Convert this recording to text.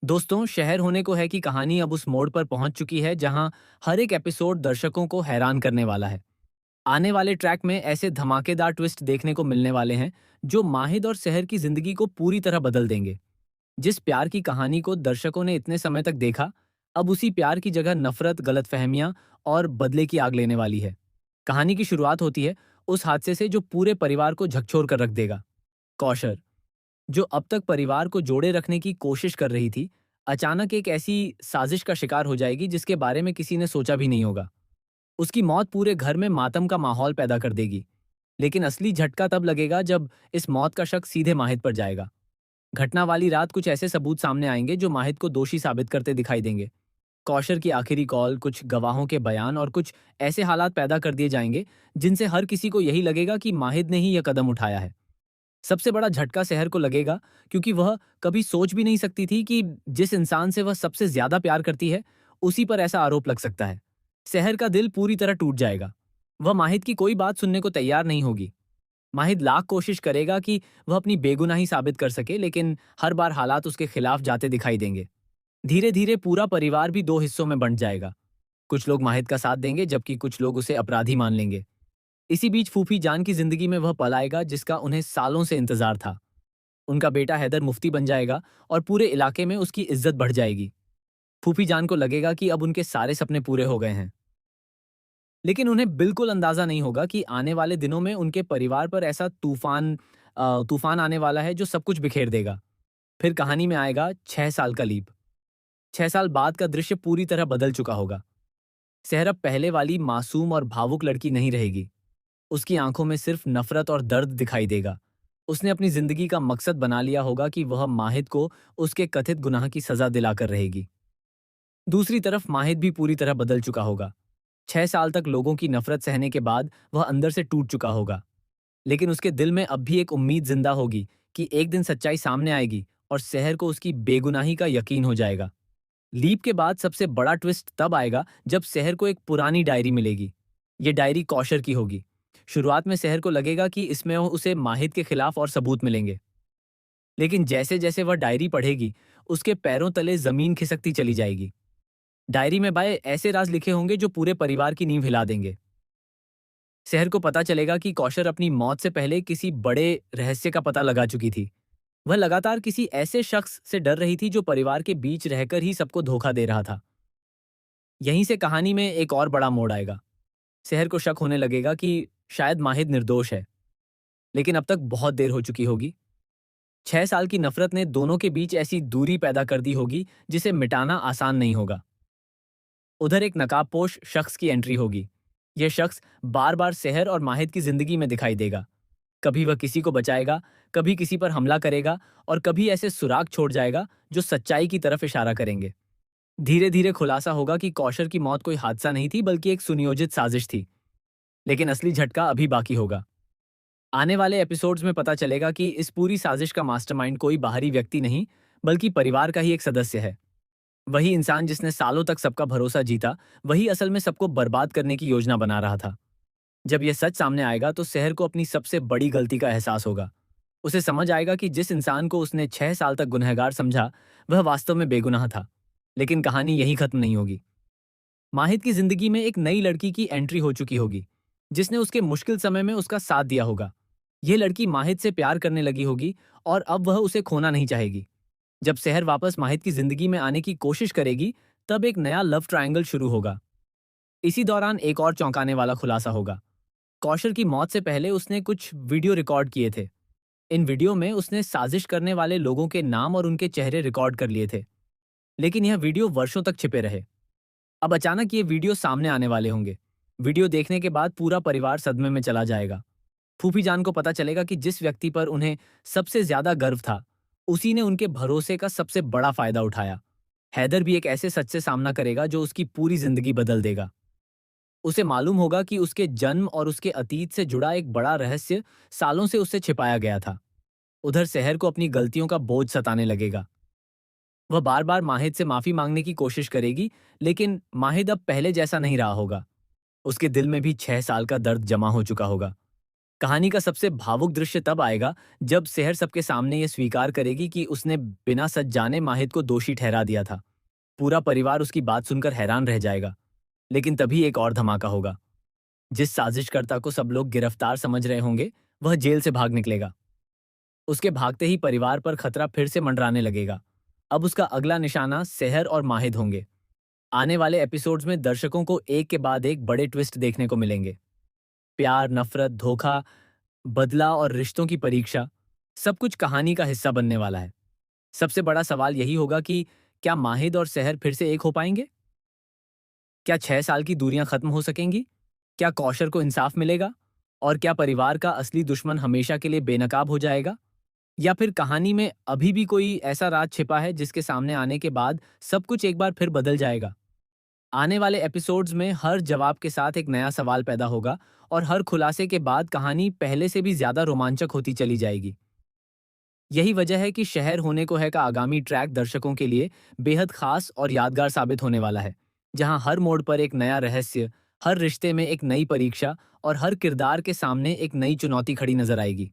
दोस्तों, शहर होने को है कि कहानी अब उस मोड़ पर पहुंच चुकी है जहां हर एक एपिसोड दर्शकों को हैरान करने वाला है। आने वाले ट्रैक में ऐसे धमाकेदार ट्विस्ट देखने को मिलने वाले हैं जो माहिद और शहर की जिंदगी को पूरी तरह बदल देंगे। जिस प्यार की कहानी को दर्शकों ने इतने समय तक देखा, अब उसी प्यार की जगह नफरत, गलतफहमियां और बदले की आग लेने वाली है। कहानी की शुरुआत होती है उस हादसे से जो पूरे परिवार को झकझोर कर रख देगा। कौशर, जो अब तक परिवार को जोड़े रखने की कोशिश कर रही थी, अचानक एक ऐसी साजिश का शिकार हो जाएगी जिसके बारे में किसी ने सोचा भी नहीं होगा। उसकी मौत पूरे घर में मातम का माहौल पैदा कर देगी। लेकिन असली झटका तब लगेगा जब इस मौत का शक सीधे माहिद पर जाएगा। घटना वाली रात कुछ ऐसे सबूत सामने आएंगे जो माहिद को दोषी साबित करते दिखाई देंगे। कौशर की आखिरी कॉल, कुछ गवाहों के बयान और कुछ ऐसे हालात पैदा कर दिए जाएंगे जिनसे हर किसी को यही लगेगा कि माहिद ने ही यह कदम उठाया है। सबसे बड़ा झटका शहर को लगेगा, क्योंकि वह कभी सोच भी नहीं सकती थी कि जिस इंसान से वह सबसे ज्यादा प्यार करती है, उसी पर ऐसा आरोप लग सकता है। शहर का दिल पूरी तरह टूट जाएगा। वह माहिद की कोई बात सुनने को तैयार नहीं होगी। माहिद लाख कोशिश करेगा कि वह अपनी बेगुनाही साबित कर सके, लेकिन हर बार हालात उसके खिलाफ जाते दिखाई देंगे। धीरे धीरे पूरा परिवार भी दो हिस्सों में बंट जाएगा। कुछ लोग माहिद का साथ देंगे जबकि कुछ लोग उसे अपराधी मान लेंगे। इसी बीच फूफी जान की जिंदगी में वह पल आएगा जिसका उन्हें सालों से इंतजार था। उनका बेटा हैदर मुफ्ती बन जाएगा और पूरे इलाके में उसकी इज्जत बढ़ जाएगी। फूफी जान को लगेगा कि अब उनके सारे सपने पूरे हो गए हैं। लेकिन उन्हें बिल्कुल अंदाजा नहीं होगा कि आने वाले दिनों में उनके परिवार पर ऐसा तूफान आने वाला है जो सब कुछ बिखेर देगा। फिर कहानी में आएगा 6 साल का लीप। 6 साल बाद का दृश्य पूरी तरह बदल चुका होगा। सहर अब पहले वाली मासूम और भावुक लड़की नहीं रहेगी। उसकी आंखों में सिर्फ नफरत और दर्द दिखाई देगा। उसने अपनी जिंदगी का मकसद बना लिया होगा कि वह माहिद को उसके कथित गुनाह की सजा दिलाकर रहेगी। दूसरी तरफ माहिद भी पूरी तरह बदल चुका होगा। 6 साल तक लोगों की नफरत सहने के बाद वह अंदर से टूट चुका होगा। लेकिन उसके दिल में अब भी एक उम्मीद जिंदा होगी कि एक दिन सच्चाई सामने आएगी और शहर को उसकी बेगुनाही का यकीन हो जाएगा। लीप के बाद सबसे बड़ा ट्विस्ट तब आएगा जब शहर को एक पुरानी डायरी मिलेगी। ये डायरी कौशर की होगी। शुरुआत में शहर को लगेगा कि इसमें उसे माहिद के खिलाफ और सबूत मिलेंगे। लेकिन जैसे जैसे वह डायरी पढ़ेगी, उसके पैरों तले जमीन खिसकती चली जाएगी। डायरी में बाय ऐसे राज लिखे होंगे जो पूरे परिवार की नींव हिला देंगे। शहर को पता चलेगा कि कौशर अपनी मौत से पहले किसी बड़े रहस्य का पता लगा चुकी थी। वह लगातार किसी ऐसे शख्स से डर रही थी जो परिवार के बीच रहकर ही सबको धोखा दे रहा था। यहीं से कहानी में एक और बड़ा मोड़ आएगा। शहर को शक होने लगेगा कि शायद माहिद निर्दोष है। लेकिन अब तक बहुत देर हो चुकी होगी। 6 साल की नफरत ने दोनों के बीच ऐसी दूरी पैदा कर दी होगी जिसे मिटाना आसान नहीं होगा। उधर एक नकाबपोश शख्स की एंट्री होगी। यह शख्स बार बार शहर और माहिद की जिंदगी में दिखाई देगा। कभी वह किसी को बचाएगा, कभी किसी पर हमला करेगा और कभी ऐसे सुराग छोड़ जाएगा जो सच्चाई की तरफ इशारा करेंगे। धीरे धीरे खुलासा होगा कि कौशर की मौत कोई हादसा नहीं थी, बल्कि एक सुनियोजित साजिश थी। लेकिन असली झटका अभी बाकी होगा। आने वाले एपिसोड्स में पता चलेगा कि इस पूरी साजिश का मास्टरमाइंड कोई बाहरी व्यक्ति नहीं, बल्कि परिवार का ही एक सदस्य है। वही इंसान जिसने सालों तक सबका भरोसा जीता, वही असल में सबको बर्बाद करने की योजना बना रहा था। जब यह सच सामने आएगा तो शहर को अपनी सबसे बड़ी गलती का एहसास होगा। उसे समझ आएगा कि जिस इंसान को उसने 6 साल तक गुनहगार समझा, वह वास्तव में बेगुनाह था। लेकिन कहानी यहीं खत्म नहीं होगी। माहिद की जिंदगी में एक नई लड़की की एंट्री हो चुकी होगी, जिसने उसके मुश्किल समय में उसका साथ दिया होगा। यह लड़की माहिद से प्यार करने लगी होगी और अब वह उसे खोना नहीं चाहेगी। जब शहर वापस माहिद की जिंदगी में आने की कोशिश करेगी, तब एक नया लव ट्रायंगल शुरू होगा। इसी दौरान एक और चौंकाने वाला खुलासा होगा। कौशल की मौत से पहले उसने कुछ वीडियो रिकॉर्ड किए थे। इन वीडियो में उसने साजिश करने वाले लोगों के नाम और उनके चेहरे रिकॉर्ड कर लिए थे। लेकिन यह वीडियो वर्षों तक छिपे रहे। अब अचानक ये वीडियो सामने आने वाले होंगे। वीडियो देखने के बाद पूरा परिवार सदमे में चला जाएगा। फूफी जान को पता चलेगा कि जिस व्यक्ति पर उन्हें सबसे ज्यादा गर्व था, उसी ने उनके भरोसे का सबसे बड़ा फायदा उठाया। हैदर भी एक ऐसे सच से सामना करेगा जो उसकी पूरी जिंदगी बदल देगा। उसे मालूम होगा कि उसके जन्म और उसके अतीत से जुड़ा एक बड़ा रहस्य सालों से उससे छिपाया गया था। उधर शहर को अपनी गलतियों का बोझ सताने लगेगा। वह बार बार माहिद से माफी मांगने की कोशिश करेगी, लेकिन माहिद अब पहले जैसा नहीं रहा होगा। उसके दिल में भी 6 साल का दर्द जमा हो चुका होगा। कहानी का सबसे भावुक दृश्य तब आएगा जब सेहर सबके सामने ये स्वीकार करेगी कि उसने बिना सच जाने माहिद को दोषी ठहरा दिया था। पूरा परिवार उसकी बात सुनकर हैरान रह जाएगा। लेकिन तभी एक और धमाका होगा। जिस साजिशकर्ता को सब लोग गिरफ्तार समझ रहे होंगे, वह जेल से भाग निकलेगा। उसके भागते ही परिवार पर खतरा फिर से मंडराने लगेगा। अब उसका अगला निशाना सेहर और माहिद होंगे। आने वाले एपिसोड्स में दर्शकों को एक के बाद एक बड़े ट्विस्ट देखने को मिलेंगे। प्यार, नफरत, धोखा, बदला और रिश्तों की परीक्षा, सब कुछ कहानी का हिस्सा बनने वाला है। सबसे बड़ा सवाल यही होगा कि क्या माहिद और सेहर फिर से एक हो पाएंगे? क्या 6 साल की दूरियां खत्म हो सकेंगी? क्या कौशर को इंसाफ मिलेगा? और क्या परिवार का असली दुश्मन हमेशा के लिए बेनकाब हो जाएगा? या फिर कहानी में अभी भी कोई ऐसा राज छिपा है जिसके सामने आने के बाद सब कुछ एक बार फिर बदल जाएगा? आने वाले एपिसोड्स में हर जवाब के साथ एक नया सवाल पैदा होगा और हर खुलासे के बाद कहानी पहले से भी ज्यादा रोमांचक होती चली जाएगी। यही वजह है कि शहर होने को है का आगामी ट्रैक दर्शकों के लिए बेहद खास और यादगार साबित होने वाला है, जहां हर मोड़ पर एक नया रहस्य, हर रिश्ते में एक नई परीक्षा और हर किरदार के सामने एक नई चुनौती खड़ी नजर आएगी।